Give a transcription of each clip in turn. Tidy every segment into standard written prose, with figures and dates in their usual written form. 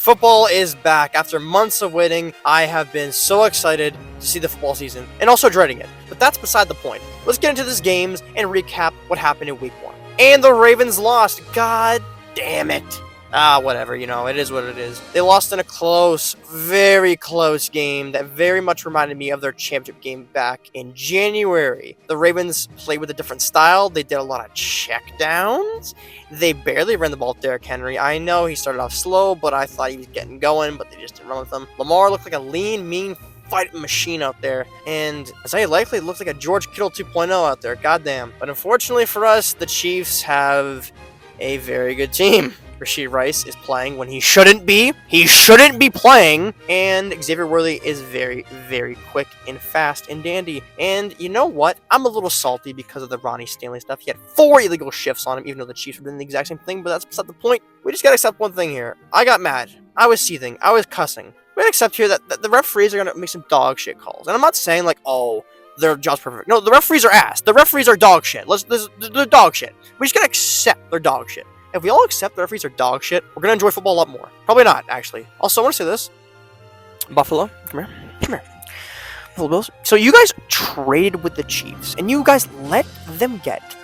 Football is back. After months of waiting, I have been so excited to see the football season, and also dreading it. But that's beside the point. Let's get into these games and recap what happened in Week 1. And the Ravens lost. God damn it. Whatever, it is what it is. They lost in a close, very close game that very much reminded me of their championship game back in January. The Ravens played with a different style. They did a lot of checkdowns. They barely ran the ball with Derrick Henry. I know he started off slow, but I thought he was getting going, but they just didn't run with him. Lamar looked like a lean, mean fighting machine out there, and Isaiah likely looks like a George Kittle 2.0 out there. Goddamn. But unfortunately for us, the Chiefs have a very good team. Rashid Rice is playing when he shouldn't be. He shouldn't be playing. And Xavier Worthy is very, very quick and fast and dandy. And you know what? I'm a little salty because of the Ronnie Stanley stuff. He had 4 illegal shifts on him, even though the Chiefs were doing the exact same thing. But that's beside the point. We just gotta accept one thing here. I got mad. I was seething. I was cussing. We gotta accept here that the referees are gonna make some dog shit calls. And I'm not saying like, oh, their job's perfect. No, the referees are ass. The referees are dog shit. They're dog shit. We just gotta accept their dog shit. If we all accept the referees are dog shit, we're gonna enjoy football a lot more. Probably not, actually. Also, I want to say this. Buffalo, come here. Buffalo Bills. So you guys traded with the Chiefs, and you guys let them get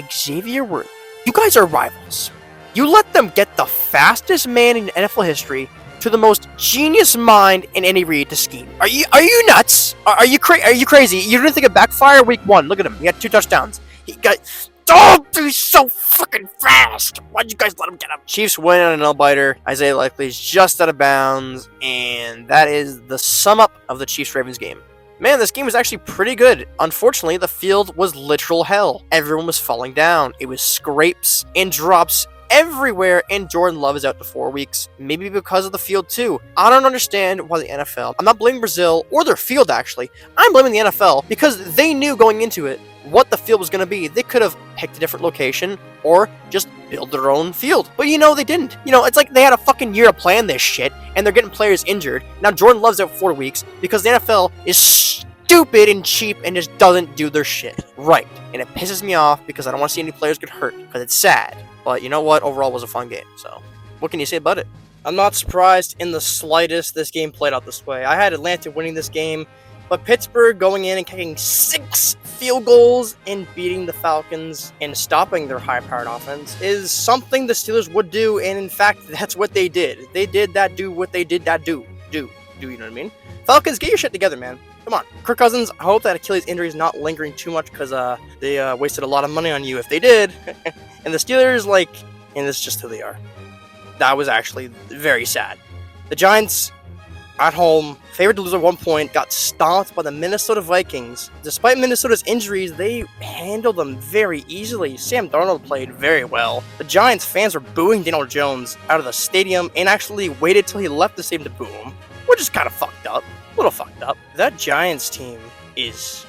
Xavier Worthy. You guys are rivals. You let them get the fastest man in NFL history to the most genius mind in any read to scheme. Are you nuts? Are you crazy? You didn't think it backfire Week 1? Look at him. He had 2 touchdowns. He got. Don't be so fucking fast! Why'd you guys let him get him? Chiefs win on an nail-biter. Isaiah Likely is just out of bounds. And that is the sum up of the Chiefs-Ravens game. Man, this game was actually pretty good. Unfortunately, the field was literal hell. Everyone was falling down. It was scrapes and drops everywhere, and Jordan Love is out to 4 weeks. Maybe because of the field too. I don't understand why the NFL... I'm not blaming Brazil or their field, actually. I'm blaming the NFL because they knew going into it what the field was going to be. They could have picked a different location or just build their own field. But they didn't. It's like they had a fucking year to plan this shit, and they're getting players injured. Now Jordan Love's out 4 weeks because the NFL is stupid and cheap and just doesn't do their shit right. And it pisses me off because I don't want to see any players get hurt because it's sad. But you know what? Overall, it was a fun game. So what can you say about it? I'm not surprised in the slightest this game played out this way. I had Atlanta winning this game, but Pittsburgh going in and kicking 6 field goals and beating the Falcons and stopping their high-powered offense is something the Steelers would do, and in fact, that's what they did. They did that, do what they did that, do, you know what I mean? Falcons, get your shit together, man. Come on. Kirk Cousins, I hope that Achilles injury is not lingering too much because they wasted a lot of money on you if they did. And the Steelers, and this is just who they are. That was actually very sad. The Giants, at home, favored to lose at 1 point, got stomped by the Minnesota Vikings. Despite Minnesota's injuries, they handled them very easily. Sam Darnold played very well. The Giants fans were booing Daniel Jones out of the stadium and actually waited till he left the stadium to boo him, which is kind of fucked up. A little fucked up. That Giants team is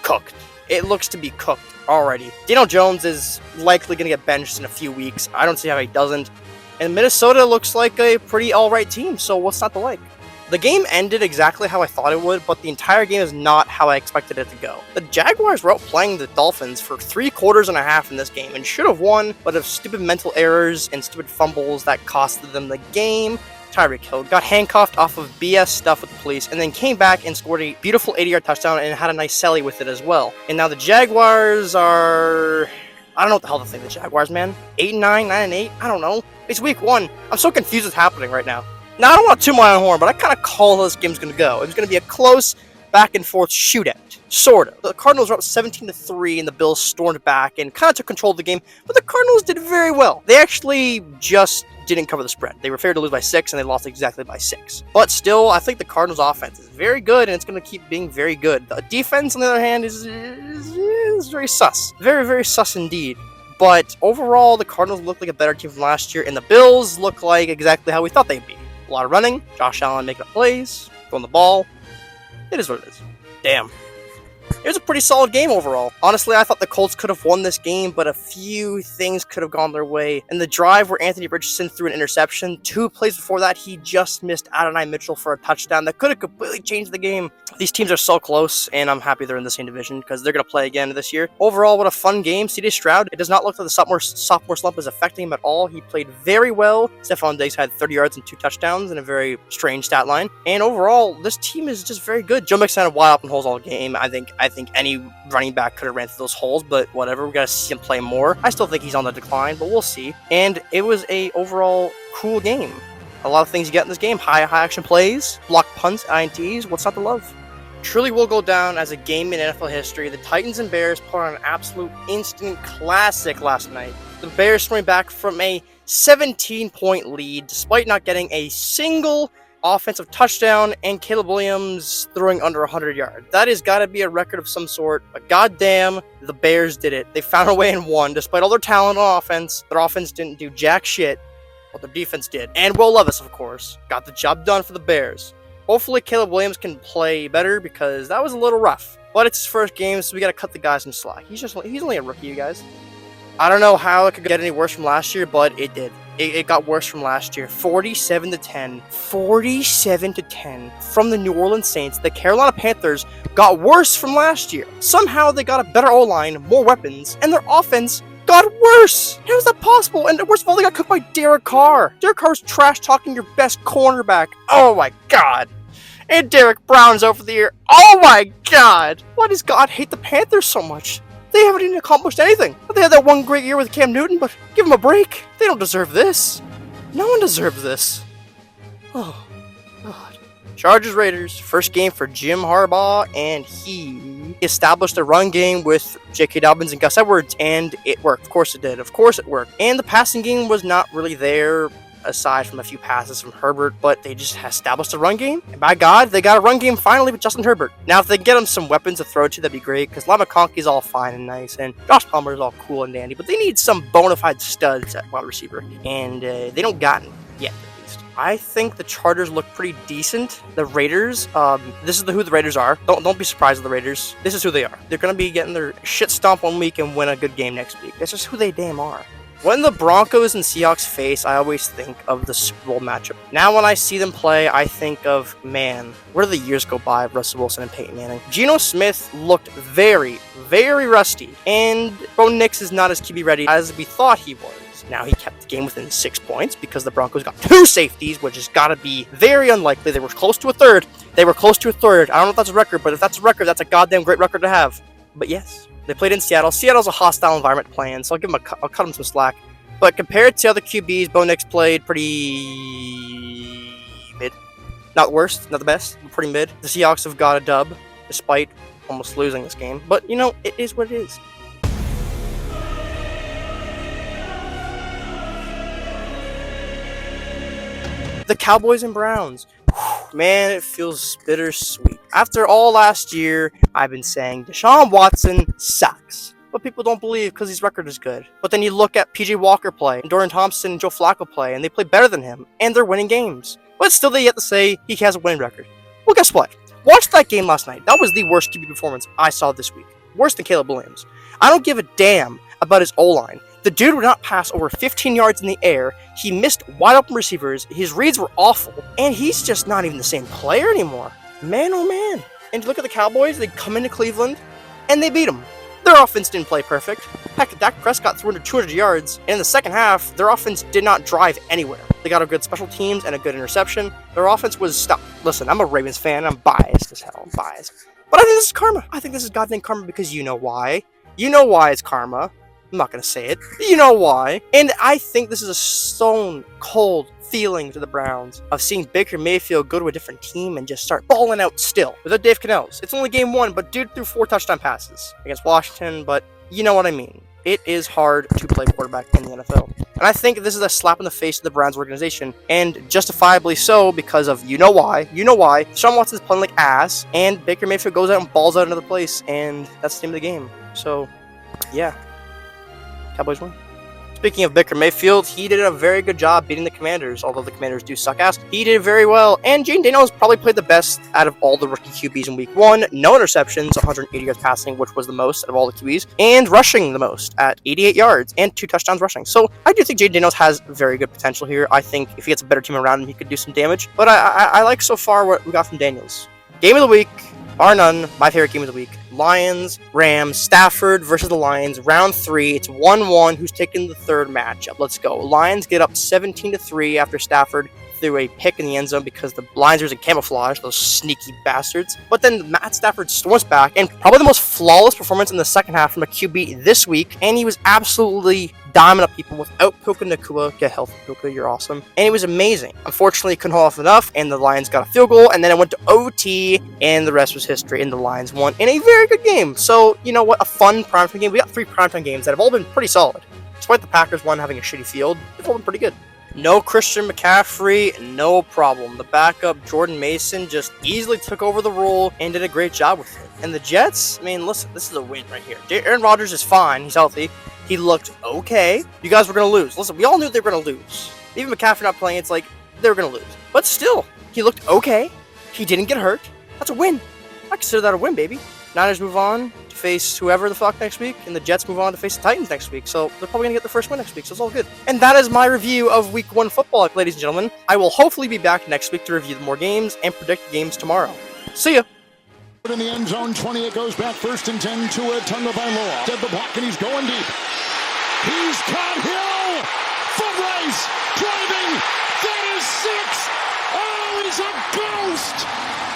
cooked. It looks to be cooked already. Daniel Jones is likely going to get benched in a few weeks. I don't see how he doesn't. And Minnesota looks like a pretty alright team, so what's not to like? The game ended exactly how I thought it would, but the entire game is not how I expected it to go. The Jaguars were outplaying the Dolphins for 3 quarters and a half in this game and should have won, but of stupid mental errors and stupid fumbles that costed them the game. Tyreek Hill got handcuffed off of BS stuff with the police and then came back and scored a beautiful 80-yard touchdown and had a nice celly with it as well. And now the Jaguars are... I don't know what the hell to think of the Jaguars, man. 8-9, 9-8? I don't know. It's week 1. I'm so confused what's happening right now. Now, I don't want to toot my own horn, but I kind of call how this game's going to go. It's going to be a close, back-and-forth shootout. Sort of. The Cardinals were up 17-3, and the Bills stormed back and kind of took control of the game, but the Cardinals did very well. They actually just didn't cover the spread. They were favored to lose by 6, and they lost exactly by 6. But still, I think the Cardinals' offense is very good, and it's going to keep being very good. The defense, on the other hand, is very sus. Very, very sus indeed. But overall, the Cardinals look like a better team from last year, and the Bills look like exactly how we thought they'd be. A lot of running, Josh Allen making up plays, throwing the ball. It is what it is. Damn. It was a pretty solid game overall. Honestly, I thought the Colts could have won this game, but a few things could have gone their way. And the drive where Anthony Richardson threw an interception, 2 plays before that, he just missed Adonai Mitchell for a touchdown that could have completely changed the game. These teams are so close, and I'm happy they're in the same division because they're going to play again this year. Overall, what a fun game. CJ Stroud, it does not look like the sophomore slump is affecting him at all. He played very well. Stephon Diggs had 30 yards and 2 touchdowns in a very strange stat line. And overall, this team is just very good. Joe Mixon had wide open holes all game. I think any running back could have ran through those holes, but whatever. We got to see him play more. I still think he's on the decline, but we'll see. And it was a overall cool game. A lot of things you get in this game. High action plays, block punts, INTs. What's not to love? Truly will go down as a game in NFL history. The Titans and Bears put on an absolute instant classic last night. The Bears coming back from a 17-point lead despite not getting a single offensive touchdown and Caleb Williams throwing under 100 yards. That has got to be a record of some sort, but goddamn, the Bears did it. They found a way and won. Despite all their talent on offense, their offense didn't do jack shit, but their defense did. And Will Levis, of course, got the job done for the Bears. Hopefully Caleb Williams can play better because that was a little rough. But it's his first game, so we got to cut the guy some slack. He's only a rookie, you guys. I don't know how it could get any worse from last year, but it did. It got worse from last year. 47-10. 47-10 from the New Orleans Saints. The Carolina Panthers got worse from last year. Somehow they got a better O-line, more weapons, and their offense got worse. How is that possible? And worst of all, they got cooked by Derek Carr. Derek Carr's trash-talking your best cornerback. Oh my god. And Derek Brown's out for the year. Oh my god. Why does God hate the Panthers so much? They haven't even accomplished anything. They had that one great year with Cam Newton, but give them a break. They don't deserve this. No one deserves this. Oh, God. Chargers-Raiders, first game for Jim Harbaugh, and he established a run game with J.K. Dobbins and Gus Edwards, and it worked. Of course it did. Of course it worked. And the passing game was not really there, aside from a few passes from Herbert, but they just established a run game. And by God, they got a run game finally with Justin Herbert. Now, if they can get him some weapons to throw to, that'd be great, because Lama Conky's all fine and nice, and Josh Palmer's all cool and dandy, but they need some bona fide studs at wide receiver, and they don't got him yet, at least. I think the Chargers look pretty decent. The Raiders, this is who the Raiders are. Don't be surprised with the Raiders. This is who they are. They're going to be getting their shit stomped one week and win a good game next week. That's just who they damn are. When the Broncos and Seahawks face, I always think of the Super Bowl matchup. Now when I see them play, I think of, man, where do the years go by of Russell Wilson and Peyton Manning? Geno Smith looked very, very rusty, and Bo Nix is not as QB ready as we thought he was. Now, he kept the game within 6 points because the Broncos got 2 safeties, which has got to be very unlikely. They were close to a third. I don't know if that's a record, but if that's a record, that's a goddamn great record to have. But yes. They played in Seattle. Seattle's a hostile environment playing, so I'll cut him some slack. But compared to other QBs, Bo Nix played pretty mid. Not the worst, not the best, but pretty mid. The Seahawks have got a dub, despite almost losing this game. But, you know, it is what it is. The Cowboys and Browns. Man, it feels bittersweet. After all last year, I've been saying Deshaun Watson sucks. But people don't believe because his record is good. But then you look at PJ Walker play, and Dorian Thompson and Joe Flacco play, and they play better than him, and they're winning games. But still they yet to say he has a winning record. Well, guess what? Watch that game last night. That was the worst QB performance I saw this week. Worse than Caleb Williams. I don't give a damn about his O-line. The dude would not pass over 15 yards in the air. He missed wide open receivers. His reads were awful. And he's just not even the same player anymore. Man, oh man. And look at the Cowboys. They come into Cleveland, and they beat them. Their offense didn't play perfect. Heck, Dak Prescott threw under 200 yards. And in the second half, their offense did not drive anywhere. They got a good special teams and a good interception. Their offense was stopped. Listen, I'm a Ravens fan. I'm biased as hell. I'm biased. But I think this is karma. I think this is goddamn karma because you know why. You know why it's karma. I'm not going to say it. You know why. And I think this is a stone cold feeling to the Browns of seeing Baker Mayfield go to a different team and just start balling out still. Without Dave Canales. It's only game 1, but dude threw 4 touchdown passes against Washington, but you know what I mean. It is hard to play quarterback in the NFL. And I think this is a slap in the face to the Browns organization, and justifiably so because of you know why. You know why. Deshaun Watson's playing like ass, and Baker Mayfield goes out and balls out another place, and that's the name of the game. So, yeah. Cowboys win. Speaking of Baker Mayfield, he did a very good job beating the Commanders, although the Commanders do suck ass. He did very well, and Jaden Daniels probably played the best out of all the rookie QBs in week 1. No interceptions, 180 yards passing, which was the most out of all the QBs, and rushing the most at 88 yards and 2 touchdowns rushing. So I do think Jaden Daniels has very good potential here. I think if he gets a better team around him, he could do some damage. But I like so far what we got from Daniels. Game of the week, bar none, my favorite game of the week. Lions, Rams, Stafford versus the Lions, round 3. It's 1-1. Who's taking the third matchup? Let's go. Lions get up 17-3 after Stafford threw a pick in the end zone because the Lions were in camouflage, those sneaky bastards. But then Matt Stafford storms back, and probably the most flawless performance in the second half from a QB this week, and he was absolutely diamond up people without Puka Nacua. Get healthy, Puka, you're awesome. And it was amazing. Unfortunately, couldn't hold off enough, and the Lions got a field goal, and then it went to OT, and the rest was history, and the Lions won in a very good game. So, you know what? A fun primetime game. We got 3 primetime games that have all been pretty solid. Despite the Packers one having a shitty field, they've all been pretty good. No Christian McCaffrey, no problem. The backup, Jordan Mason, just easily took over the role and did a great job with it. And the Jets, I mean, listen, this is a win right here. Aaron Rodgers is fine. He's healthy. He looked okay. You guys were going to lose. Listen, we all knew they were going to lose. Even McCaffrey not playing, it's like they were going to lose. But still, he looked okay. He didn't get hurt. That's a win. I consider that a win, baby. Niners move on to face whoever the fuck next week, and the Jets move on to face the Titans next week, so they're probably going to get their first win next week, so it's all good. And that is my review of Week 1 football, ladies and gentlemen. I will hopefully be back next week to review more games and predict the games tomorrow. See ya! In the end zone, 20, it goes back, 1st and 10 to a Tunga by Law. Dead the block, and he's going deep. He's caught Hill! Foot race! Driving! That is 6! Oh, he's a ghost!